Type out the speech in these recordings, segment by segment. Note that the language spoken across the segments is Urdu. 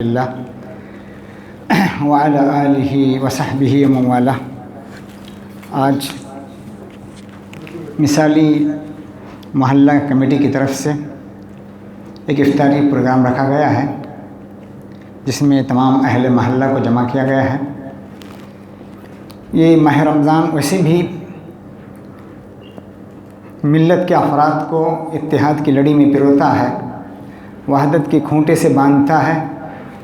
اللہ وعلی آلہ وصحبہ ومن والہ۔ آج مثالی محلہ کمیٹی کی طرف سے ایک افطاری پروگرام رکھا گیا ہے جس میں تمام اہل محلہ کو جمع کیا گیا ہے۔ یہ ماہ رمضان ویسے بھی ملت کے افراد کو اتحاد کی لڑی میں پروتا ہے، وحدت کے کھونٹے سے باندھتا ہے،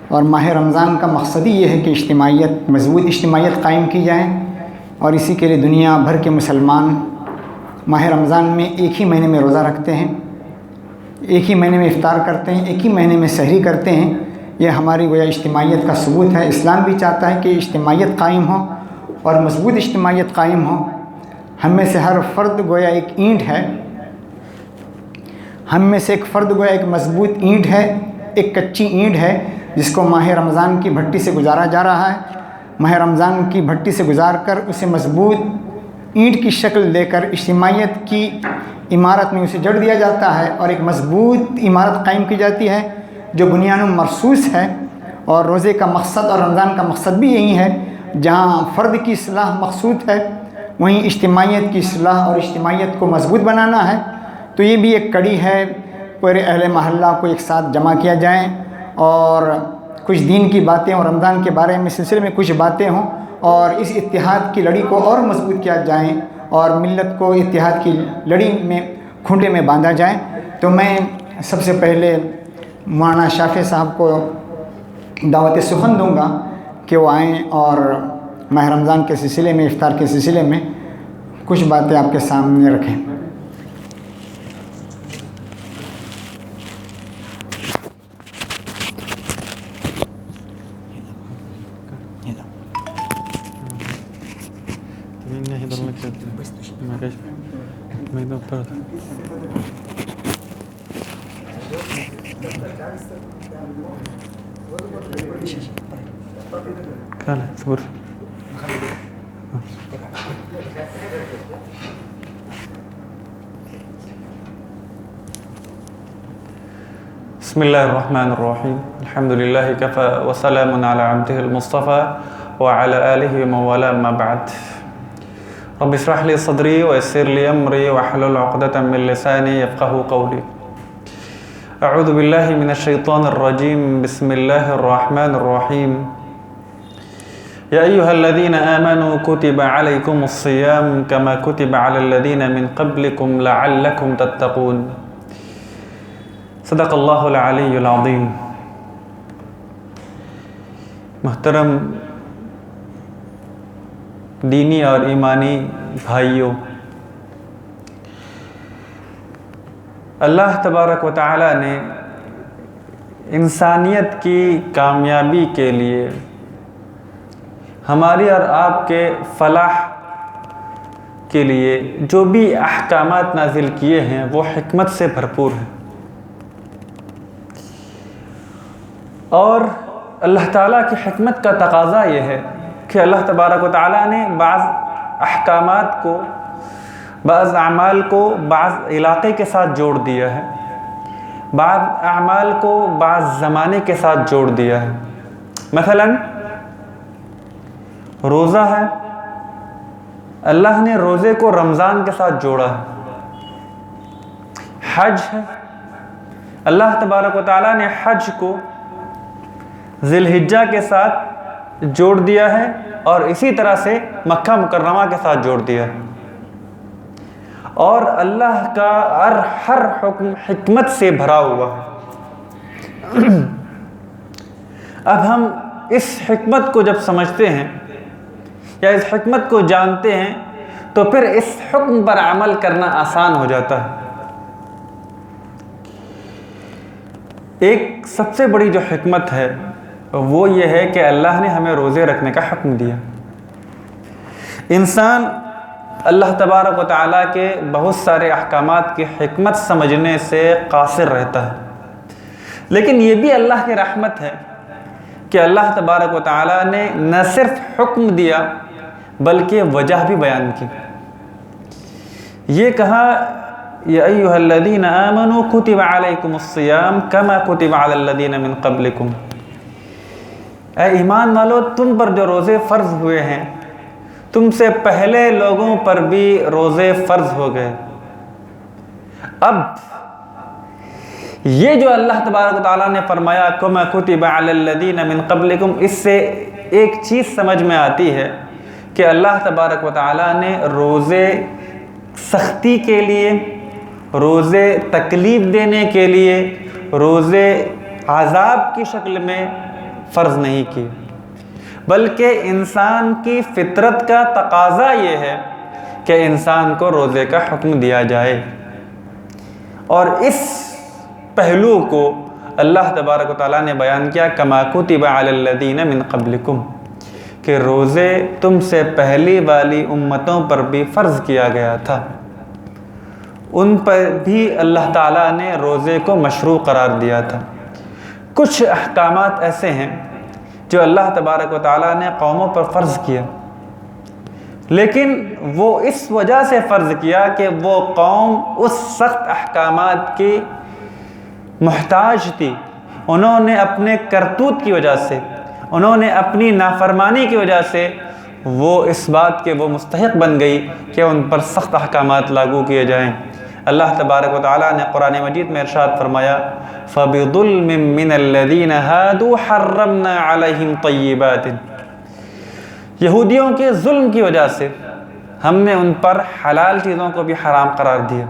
اور ماہ رمضان کا مقصد ہی یہ ہے کہ مضبوط اجتماعیت قائم کی جائے، اور اسی کے لیے دنیا بھر کے مسلمان ماہ رمضان میں ایک ہی مہینے میں روزہ رکھتے ہیں، ایک ہی مہینے میں افطار کرتے ہیں، ایک ہی مہینے میں سحری کرتے ہیں۔ یہ ہماری گویا اجتماعیت کا ثبوت ہے۔ اسلام بھی چاہتا ہے کہ اجتماعیت قائم ہو اور مضبوط اجتماعیت قائم ہو۔ ہم میں سے ہر فرد گویا ایک اینٹ ہے، ہم میں سے ایک فرد گویا ایک مضبوط اینٹ ہے، ایک کچی اینٹ ہے جس کو ماہ رمضان کی بھٹی سے گزارا جا رہا ہے۔ ماہ رمضان کی بھٹی سے گزار کر اسے مضبوط اینٹ کی شکل دے کر اجتماعیت کی عمارت میں اسے جڑ دیا جاتا ہے، اور ایک مضبوط عمارت قائم کی جاتی ہے جو بنیان مرصوص ہے۔ اور روزے کا مقصد اور رمضان کا مقصد بھی یہی ہے۔ جہاں فرد کی اصلاح مقصود ہے، وہیں اجتماعیت کی اصلاح اور اجتماعیت کو مضبوط بنانا ہے۔ تو یہ بھی ایک کڑی ہے، پورے اہل محلہ کو ایک ساتھ جمع کیا جائے اور کچھ دین کی باتیں اور رمضان کے بارے میں سلسلے میں کچھ باتیں ہوں، اور اس اتحاد کی لڑی کو اور مضبوط کیا جائیں، اور ملت کو اتحاد کی لڑی میں کھونٹے میں باندھا جائے۔ تو میں سب سے پہلے مولانا شافع صاحب کو دعوت سخن دوں گا کہ وہ آئیں اور ماہ رمضان کے سلسلے میں، افطار کے سلسلے میں کچھ باتیں آپ کے سامنے رکھیں۔ بسم اللہ الرحمن الرحیم، الحمد للہ کفا وسلام علی عبدہ المصطفى وعلى آلہ ومن والاه اما بعد۔ رب اشرح لي صدری ويسر لي امری واحلل عقدۃ من لسانی یفقهوا قولی۔ اعوذ باللہ من الشیطان الرجیم، بسم اللہ الرحمن الرحیم۔ یا ایہا الذین آمنوا کتب علیکم الصیام کما کتب علی الذین من قبلکم لعلکم تتقون۔ صدق اللہ العلی العظیم۔ محترم دینی اور ایمانی بھائیوں، اللہ تبارک و تعالی نے انسانیت کی کامیابی کے لیے، ہماری اور آپ کے فلاح کے لیے جو بھی احکامات نازل کیے ہیں وہ حکمت سے بھرپور ہیں، اور اللہ تعالیٰ کی حکمت کا تقاضا یہ ہے کہ اللہ تبارک و تعالیٰ نے بعض احکامات کو، بعض اعمال کو بعض علاقے کے ساتھ جوڑ دیا ہے، بعض اعمال کو بعض زمانے کے ساتھ جوڑ دیا ہے۔ مثلا روزہ ہے، اللہ نے روزے کو رمضان کے ساتھ جوڑا ہے۔ حج ہے، اللہ تبارک و تعالیٰ نے حج کو ذی الحجہ کے ساتھ جوڑ دیا ہے، اور اسی طرح سے مکہ مکرمہ کے ساتھ جوڑ دیا ہے۔ اور اللہ کا ہر حکم حکمت سے بھرا ہوا ہے۔ اب ہم اس حکمت کو جب سمجھتے ہیں یا اس حکمت کو جانتے ہیں تو پھر اس حکم پر عمل کرنا آسان ہو جاتا ہے۔ ایک سب سے بڑی جو حکمت ہے وہ یہ ہے کہ اللہ نے ہمیں روزے رکھنے کا حکم دیا۔ انسان اللہ تبارک و تعالیٰ کے بہت سارے احکامات کی حکمت سمجھنے سے قاصر رہتا ہے، لیکن یہ بھی اللہ کی رحمت ہے کہ اللہ تبارک و تعالیٰ نے نہ صرف حکم دیا بلکہ وجہ بھی بیان کی۔ یہ کہا یا ایہا الذین آمنوا کتب علیکم الصیام کما کتب علی الذین من قبلکم، اے ایمان والو، تم پر جو روزے فرض ہوئے ہیں تم سے پہلے لوگوں پر بھی روزے فرض ہو گئے۔ اب یہ جو اللہ تبارک و تعالیٰ نے فرمایا کما کتب علی الذین من قبلکم، اس سے ایک چیز سمجھ میں آتی ہے کہ اللہ تبارک و تعالیٰ نے روزے سختی کے لیے، روزے تکلیف دینے کے لیے، روزے عذاب کی شکل میں فرض نہیں کی، بلکہ انسان کی فطرت کا تقاضا یہ ہے کہ انسان کو روزے کا حکم دیا جائے۔ اور اس پہلو کو اللہ تبارک و تعالیٰ نے بیان کیا کما کتب علی الذین من قبلکم، کہ روزے تم سے پہلی والی امتوں پر بھی فرض کیا گیا تھا، ان پر بھی اللہ تعالیٰ نے روزے کو مشروع قرار دیا تھا۔ کچھ احکامات ایسے ہیں جو اللہ تبارک و تعالیٰ نے قوموں پر فرض کیا، لیکن وہ اس وجہ سے فرض کیا کہ وہ قوم اس سخت احکامات کی محتاج تھی، انہوں نے اپنے کرتوت کی وجہ سے، انہوں نے اپنی نافرمانی کی وجہ سے وہ اس بات کے وہ مستحق بن گئی کہ ان پر سخت احکامات لاگو کیے جائیں۔ اللہ تبارک و تعالیٰ نے قرآن مجید میں ارشاد فرمایا فَبِظُلْمٍ مِّنَ الَّذِينَ هَادُوا حَرَّمْنَا عَلَيْهِمْ طَيِّبَاتٍ، یہودیوں کے ظلم کی وجہ سے ہم نے ان پر حلال چیزوں کو بھی حرام قرار دیا۔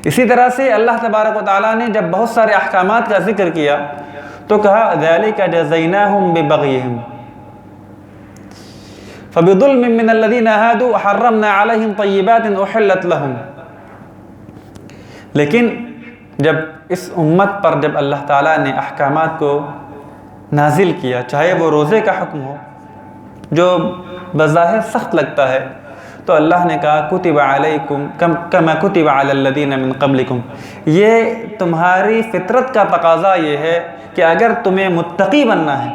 اسی طرح سے اللہ تبارک و تعالیٰ نے جب بہت سارے احکامات کا ذکر کیا تو کہا ذَلِكَ جَزَيْنَاهُمْ بِبَغْيِهِمْ فَبِظُلْمٍ مِّنَ الَّذِينَ هَادُوا حَرَّمْنَا عَلَيْهِمْ طَيِّبَاتٍ أُحِلَّتْ لَهُمْ۔ لیکن جب اس امت پر جب اللہ تعالیٰ نے احکامات کو نازل کیا، چاہے وہ روزے کا حکم ہو جو بظاہر سخت لگتا ہے، تو اللہ نے کہا کتب علیکم کما کتب علی الذین من قبلکم، یہ تمہاری فطرت کا تقاضا یہ ہے کہ اگر تمہیں متقی بننا ہے،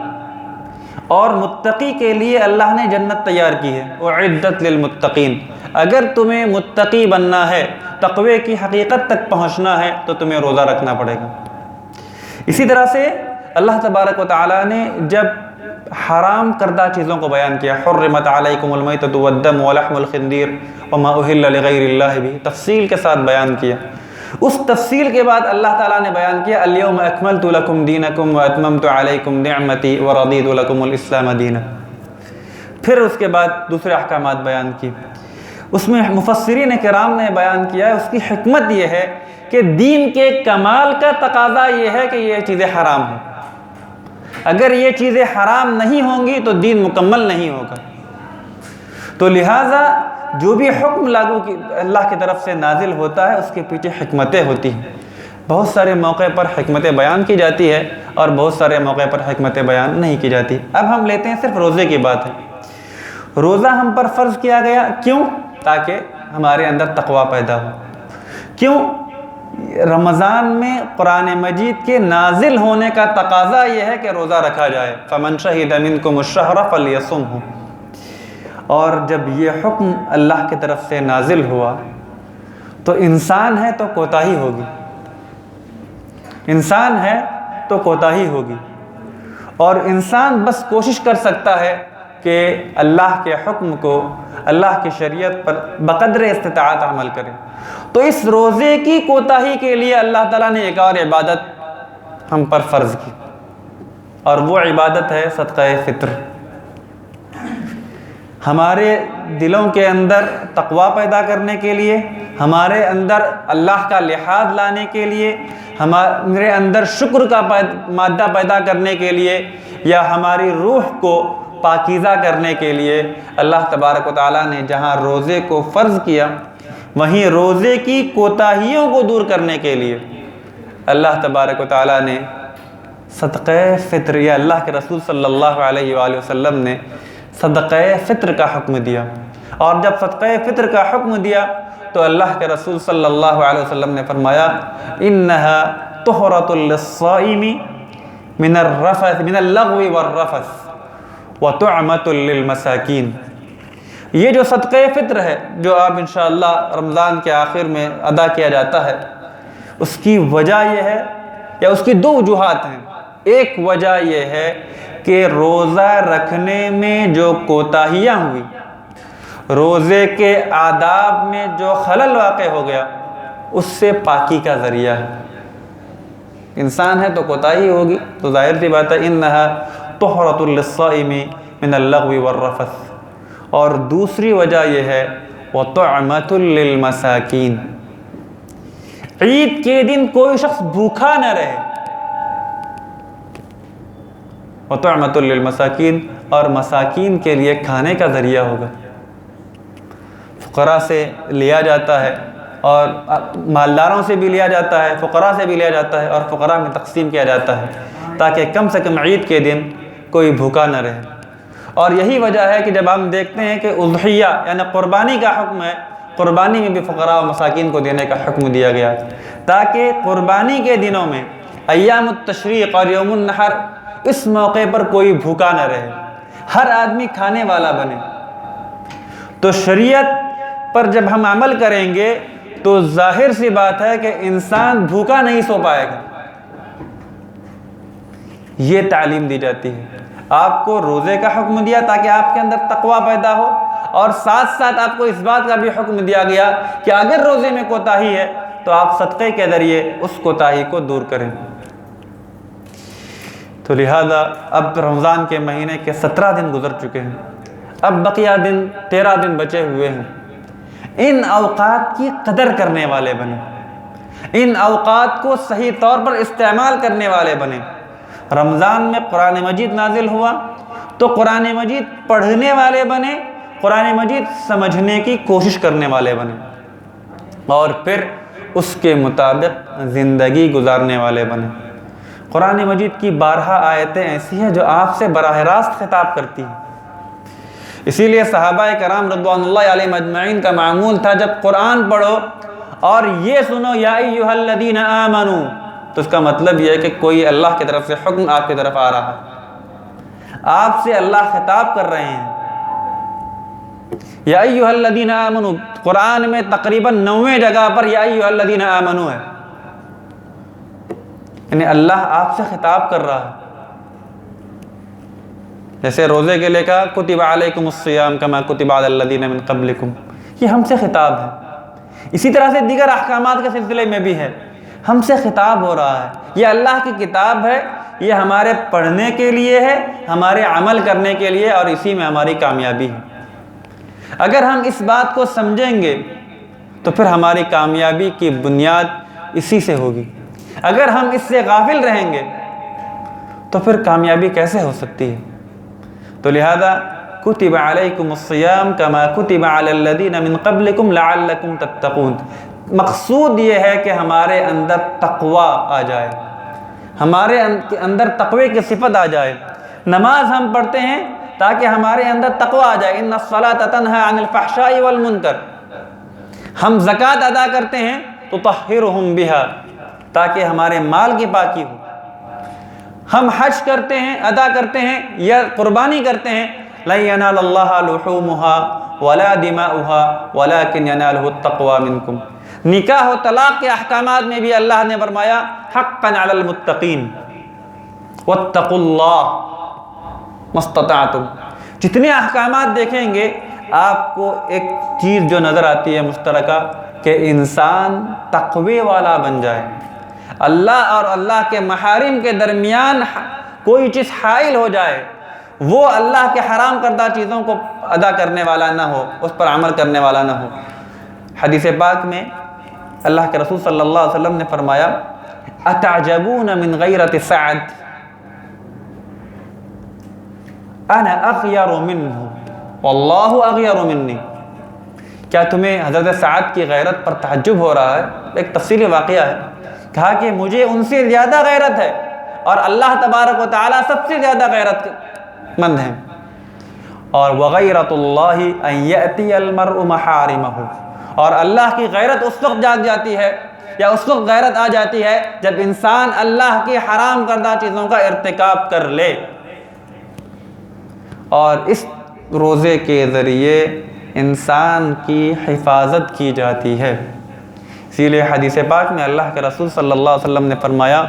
اور متقی کے لیے اللہ نے جنت تیار کی ہے اعدت للمتقین، اگر تمہیں متقی بننا ہے، تقوی کی حقیقت تک پہنچنا ہے، تو تمہیں روزہ رکھنا پڑے گا۔ اسی طرح سے اللہ تبارک و تعالیٰ نے جب حرام کردہ چیزوں کو بیان کیا، حرمت علیکم المیتۃ والدم ولحم الخنزیر وما اہل لغیر اللہ بھی، تفصیل کے ساتھ بیان کیا۔ اس تفصیل کے بعد اللہ تعالیٰ نے بیان کیا الیوم اکملت لکم دینکم واتممت علیکم نعمتی ورضیت لکم الاسلام دینا۔ پھر اس کے بعد دوسرے احکامات بیان کی، اس میں مفسرین کرام نے بیان کیا ہے اس کی حکمت یہ ہے کہ دین کے کمال کا تقاضا یہ ہے کہ یہ چیزیں حرام ہوں، اگر یہ چیزیں حرام نہیں ہوں گی تو دین مکمل نہیں ہوگا۔ تو لہٰذا جو بھی حکم لاگو اللہ کی طرف سے نازل ہوتا ہے اس کے پیچھے حکمتیں ہوتی ہیں، بہت سارے موقع پر حکمتیں بیان کی جاتی ہے اور بہت سارے موقع پر حکمتیں بیان نہیں کی جاتی۔ اب ہم لیتے ہیں صرف روزے کی بات ہے۔ روزہ ہم پر فرض کیا گیا کیوں؟ تاکہ ہمارے اندر تقوی پیدا ہو۔ کیوں؟ رمضان میں قرآن مجید کے نازل ہونے کا تقاضا یہ ہے کہ روزہ رکھا جائے، فَمَنْ شَهِدَ مِنْكُمُ الشَّهْرَ فَلْيَصُمْهُ۔ اور جب یہ حکم اللہ کی طرف سے نازل ہوا تو انسان ہے تو کوتاہی ہوگی، انسان ہے تو کوتاہی ہوگی، اور انسان بس کوشش کر سکتا ہے کہ اللہ کے حکم کو، اللہ کی شریعت پر بقدر استطاعت عمل کرے۔ تو اس روزے کی کوتاہی کے لیے اللہ تعالیٰ نے ایک اور عبادت ہم پر فرض کی، اور وہ عبادت ہے صدقہ فطر۔ ہمارے دلوں کے اندر تقوی پیدا کرنے کے لیے، ہمارے اندر اللہ کا لحاظ لانے کے لیے، ہمارے اندر شکر کا مادہ پیدا کرنے کے لیے، یا ہماری روح کو پاکیزہ کرنے کے لیے اللہ تبارک و تعالیٰ نے جہاں روزے کو فرض کیا، وہیں روزے کی کوتاہیوں کو دور کرنے کے لیے اللہ تبارک و تعالیٰ نے صدقہ فطر، یا اللہ کے رسول صلی اللہ علیہ وآلہ وسلم نے صدقہ فطر کا حکم دیا۔ اور جب صدقہ فطر کا حکم دیا تو اللہ کے رسول صلی اللہ علیہ وسلم نے فرمایا انہا طہرۃ للصائم من الرفث من اللغو والرفث وطعمۃ للمساکین۔ یہ جو صدقہ فطر ہے جو اب انشاءاللہ رمضان کے آخر میں ادا کیا جاتا ہے، اس کی وجہ یہ ہے، یا اس کی دو وجوہات ہیں۔ ایک وجہ یہ ہے کہ روزہ رکھنے میں جو کوتاہیاں ہوئی، روزے کے آداب میں جو خلل واقع ہو گیا، اس سے پاکی کا ذریعہ ہے۔ انسان ہے تو کوتاہی ہوگی، تو ظاہر سی بات ہے انہا طہرۃ للصائم من اللغو والرفث۔ اور دوسری وجہ یہ ہے وطعمۃ للمساکین، عید کے دن کوئی شخص بھوکا نہ رہے، وطعمۃ للمساکین، اور مساکین کے لیے کھانے کا ذریعہ ہوگا۔ فقراء سے لیا جاتا ہے اور مالداروں سے بھی لیا جاتا ہے، فقراء سے بھی لیا جاتا ہے اور فقراء میں تقسیم کیا جاتا ہے، تاکہ کم سے کم عید کے دن کوئی بھوکا نہ رہے۔ اور یہی وجہ ہے کہ جب ہم دیکھتے ہیں کہ اضحیہ یعنی قربانی کا حکم ہے، قربانی میں بھی فقراء و مساکین کو دینے کا حکم دیا گیا، تاکہ قربانی کے دنوں میں ایام التشریق اور یوم النحر اس موقع پر کوئی بھوکا نہ رہے، ہر آدمی کھانے والا بنے۔ تو شریعت پر جب ہم عمل کریں گے تو ظاہر سی بات ہے کہ انسان بھوکا نہیں سو پائے گا۔ یہ تعلیم دی جاتی ہے۔ آپ کو روزے کا حکم دیا تاکہ آپ کے اندر تقویٰ پیدا ہو، اور ساتھ ساتھ آپ کو اس بات کا بھی حکم دیا گیا کہ اگر روزے میں کوتاہی ہے تو آپ صدقے کے ذریعے اس کوتاہی کو دور کریں۔ تو لہذا اب رمضان کے مہینے کے 17 دن گزر چکے ہیں، اب بقیہ دن 13 دن بچے ہوئے ہیں۔ ان اوقات کی قدر کرنے والے بنے، ان اوقات کو صحیح طور پر استعمال کرنے والے بنے۔ رمضان میں قرآن مجید نازل ہوا تو قرآن مجید پڑھنے والے بنے، قرآن مجید سمجھنے کی کوشش کرنے والے بنے، اور پھر اس کے مطابق زندگی گزارنے والے بنے۔ قرآن مجید کی 12 آیتیں ایسی ہیں جو آپ سے براہ راست خطاب کرتی ہیں۔ اسی لیے صحابہ کرام رضوان اللہ علیہم اجمعین کا معمول تھا جب قرآن پڑھو اور یہ سنو یا ایھا الذین آمنو، تو اس کا مطلب یہ ہے کہ کوئی اللہ کی طرف سے حکم آپ کی طرف آ رہا ہے، آپ سے اللہ خطاب کر رہے ہیں۔ یا ایھا الذین آمنو قرآن میں تقریباً 90 جگہ پر یا ایھا الذین آمنو ہے، یعنی اللہ آپ سے خطاب کر رہا ہے۔ جیسے روزے کے لئے کہا کتب علیکم الصیام کما کتب علی الذین من قبلکم، یہ ہم سے خطاب ہے۔ اسی طرح سے دیگر احکامات کے سلسلے میں بھی ہے، ہم سے خطاب ہو رہا ہے۔ یہ اللہ کی کتاب ہے، یہ ہمارے پڑھنے کے لیے ہے، ہمارے عمل کرنے کے لیے، اور اسی میں ہماری کامیابی ہے۔ اگر ہم اس بات کو سمجھیں گے تو پھر ہماری کامیابی کی بنیاد اسی سے ہوگی۔ اگر ہم اس سے غافل رہیں گے تو پھر کامیابی کیسے ہو سکتی ہے؟ تو لہذا کتب علیکم الصیام کما کتب علی الذین من قبلکم لعلکم تتقون، مقصود یہ ہے کہ ہمارے اندر تقویٰ آ جائے، ہمارے اندر تقوی کی صفت آ جائے۔ نماز ہم پڑھتے ہیں تاکہ ہمارے اندر تقویٰ آ جائے، ان الصلاۃ تنہی عن الفحشاء والمنکر۔ ہم زکوٰۃ ادا کرتے ہیں تطہرہم بہا، تاکہ ہمارے مال کی پاکی ہو۔ ہم حج کرتے ہیں، ادا کرتے ہیں یا قربانی کرتے ہیں، لن ینال اللہ لحومها ولا دماؤها ولکن ینالہ التقوی منکم۔ نکاح و طلاق کے احکامات میں بھی اللہ نے فرمایا حقا علی المتقین واتقوا اللہ ما استطعتم۔ جتنے احکامات دیکھیں گے آپ کو ایک چیز جو نظر آتی ہے مشترکہ، کہ انسان تقوی والا بن جائے، اللہ اور اللہ کے محارم کے درمیان کوئی چیز حائل ہو جائے، وہ اللہ کے حرام کردہ چیزوں کو ادا کرنے والا نہ ہو، اس پر عمل کرنے والا نہ ہو۔ حدیث پاک میں اللہ کے رسول صلی اللہ علیہ وسلم نے فرمایا اتعجبون من غیرت سعد انا اغیر منہ واللہ اغیر منی۔ کیا تمہیں حضرت سعد کی غیرت پر تعجب ہو رہا ہے؟ ایک تفصیلی واقعہ ہے، کہا کہ مجھے ان سے زیادہ غیرت ہے اور اللہ تبارک و تعالیٰ سب سے زیادہ غیرت مند ہیں۔ اور وغیرت اللہ ان یأتی المرء محارمہ، اور اللہ کی غیرت اس وقت جاگ جاتی ہے یا اس وقت غیرت آ جاتی ہے جب انسان اللہ کی حرام کردہ چیزوں کا ارتکاب کر لے۔ اور اس روزے کے ذریعے انسان کی حفاظت کی جاتی ہے۔ اسی لیے حدیث پاک میں اللہ کے رسول صلی اللہ علیہ وسلم نے فرمایا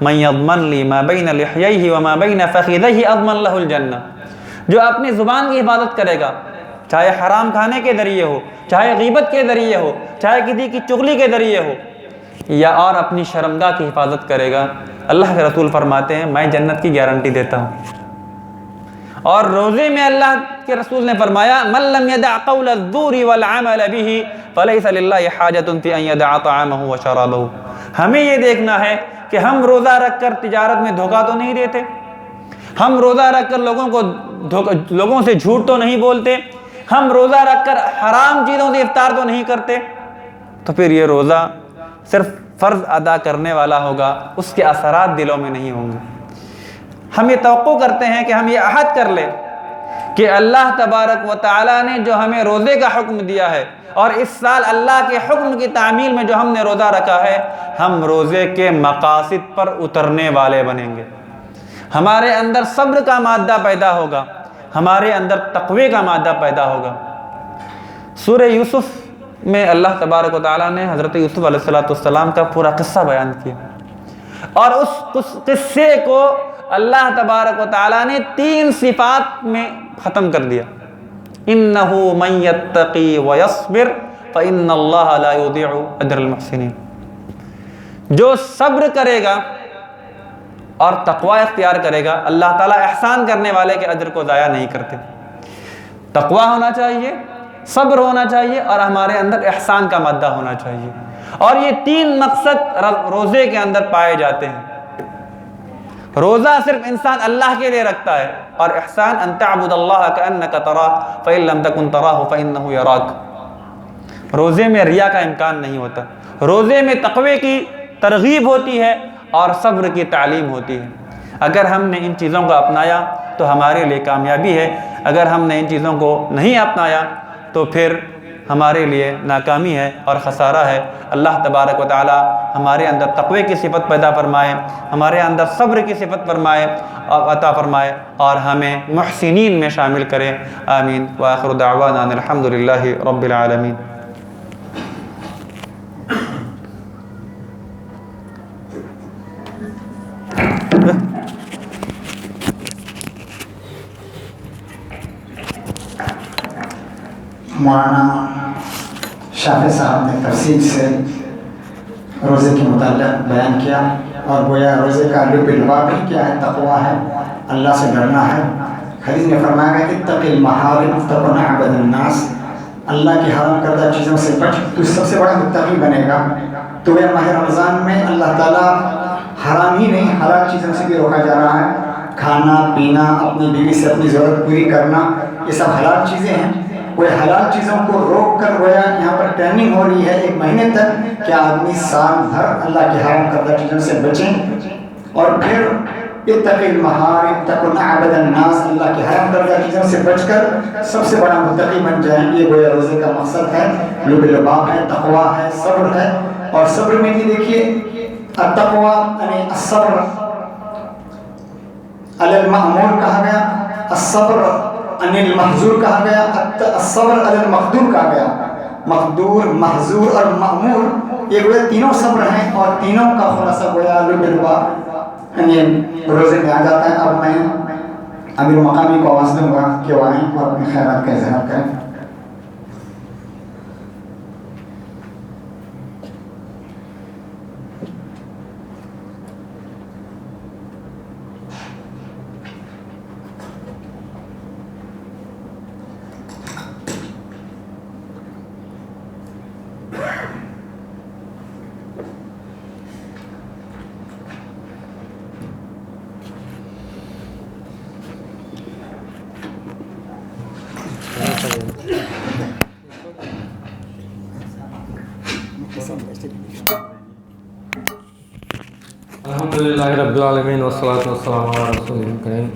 من یضمن لی ما بین لحییہ وما بین فخذیہ اضمن لہ الجنہ، جو اپنی زبان کی حفاظت کرے گا، چاہے حرام کھانے کے ذریعے ہو، چاہے غیبت کے ذریعے ہو، چاہے کسی کی چغلی کے ذریعے ہو، یا اور اپنی شرمگاہ کی حفاظت کرے گا، اللہ کے رسول فرماتے ہیں میں جنت کی گارنٹی دیتا ہوں۔ اور روزے میں اللہ کے رسول نے فرمایا من لم يدع قول الزور والعمل به فليس لله حاجة في ان يدع طعامه وشرابه۔ ہمیں یہ دیکھنا ہے کہ ہم روزہ رکھ کر تجارت میں دھوکہ تو نہیں دیتے، ہم روزہ رکھ کر لوگوں سے جھوٹ تو نہیں بولتے، ہم روزہ رکھ کر حرام چیزوں سے افطار تو نہیں کرتے، تو پھر یہ روزہ صرف فرض ادا کرنے والا ہوگا، اس کے اثرات دلوں میں نہیں ہوں گے۔ ہم یہ توقع کرتے ہیں کہ ہم یہ عہد کر لیں کہ اللہ تبارک و تعالیٰ نے جو ہمیں روزے کا حکم دیا ہے، اور اس سال اللہ کے حکم کی تعمیل میں جو ہم نے روزہ رکھا ہے، ہم روزے کے مقاصد پر اترنے والے بنیں گے، ہمارے اندر صبر کا مادہ پیدا ہوگا، ہمارے اندر تقوی کا مادہ پیدا ہوگا۔ سورہ یوسف میں اللہ تبارک و تعالیٰ نے حضرت یوسف علیہ السلام کا پورا قصہ بیان کیا، اور اس قصے کو اللہ تبارک و تعالیٰ نے 3 صفات میں ختم کر دیا۔ انہ من یتقی ویصبر فإن اللہ لا یضیع اجر المحسنین، جو صبر کرے گا اور تقوی اختیار کرے گا، اللہ تعالیٰ احسان کرنے والے کے اجر کو ضائع نہیں کرتے۔ تقوی ہونا چاہیے، صبر ہونا چاہیے، اور ہمارے اندر احسان کا مادہ ہونا چاہیے، اور یہ 3 مقصد روزے کے اندر پائے جاتے ہیں۔ روزہ صرف انسان اللہ کے لیے رکھتا ہے، اور احسان ان تعبد اللہ کأنک تراہ فإن لم تکن تراہ فإنہ یراک۔ روزے میں ریا کا امکان نہیں ہوتا، روزے میں تقوی کی ترغیب ہوتی ہے اور صبر کی تعلیم ہوتی ہے۔ اگر ہم نے ان چیزوں کو اپنایا تو ہمارے لیے کامیابی ہے، اگر ہم نے ان چیزوں کو نہیں اپنایا تو پھر ہمارے لیے ناکامی ہے اور خسارہ ہے۔ اللہ تبارک و تعالی ہمارے اندر تقوی کی صفت پیدا فرمائے، ہمارے اندر صبر کی صفت فرمائے اور عطا فرمائے، اور ہمیں محسنین میں شامل کرے، آمین۔ وآخر دعوانا ان الحمدللہ رب العالمین۔ مولانا شافع صاحب نے تفصیل سے روزے کے متعلق بیان کیا، اور گویا روزے کا لب لباب ہی کیا ہے، تقویٰ ہے، اللہ سے ڈرنا ہے۔ حدیث میں فرمایا گیا اتق المحارم تکن اعبد الناس، اللہ کی حرام کردہ چیزوں سے بچ تو سب سے بڑا متقی بنے گا۔ تو یہ ماہ رمضان میں اللہ تعالیٰ حرام ہی نہیں حلال چیزوں سے بھی روکا جا رہا ہے، کھانا پینا، اپنی بیوی سے اپنی ضرورت پوری کرنا، یہ سب حلال چیزیں ہیں۔ وہ حلال چیزوں کو روک کر گویا یہاں پر ٹریننگ ہو رہی ہے 1 مہینے تک کہ آدمی سال بھر اللہ کی حرام کردہ چیزوں سے بچیں، اور پھر اتق المحارم تکن اعبد الناس، اللہ کی حرام کردہ چیزوں سے بچ کر سب سے بڑا متقی بن جائیں۔ یہ گویا روزے کا مقصد ہے، لب لباب ہے، تقویٰ ہے، صبر ہے۔ اور صبر میں بھی دیکھیے التقویٰ یعنی الصبر علی المأمور کہا گیا، الصبر عن المحظور کہا گیا، الصبر علی المقدور کہا گیا۔ مقدور، محظور اور مأمور یہ گویا تینوں صبر ہیں، اور تینوں کا خلاصہ گویا لب لباب یعنی روزے میں آ جاتا ہے۔ اب میں امیر مقامی کو آواز دوں گا کہ وہ آئیں اور اپنے خیرات کا اظہار کریں۔ الحمدللہ رب العالمین والصلاۃ والسلام علی رسول کریم۔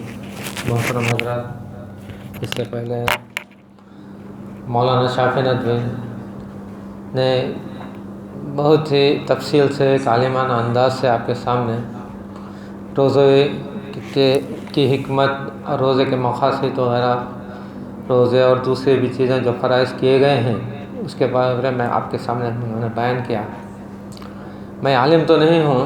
محترم حضرات، اس سے پہلے مولانا شافع ندوی نے بہت ہی تفصیل سے ایک عالمانہ انداز سے آپ کے سامنے روزے کی حکمت اور روزے کے مقاصد وغیرہ، روزے اور دوسری بھی چیزیں جو فرائض کیے گئے ہیں اس کے بارے میں آپ کے سامنے انہوں نے بیان کیا۔ میں عالم تو نہیں ہوں،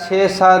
6-7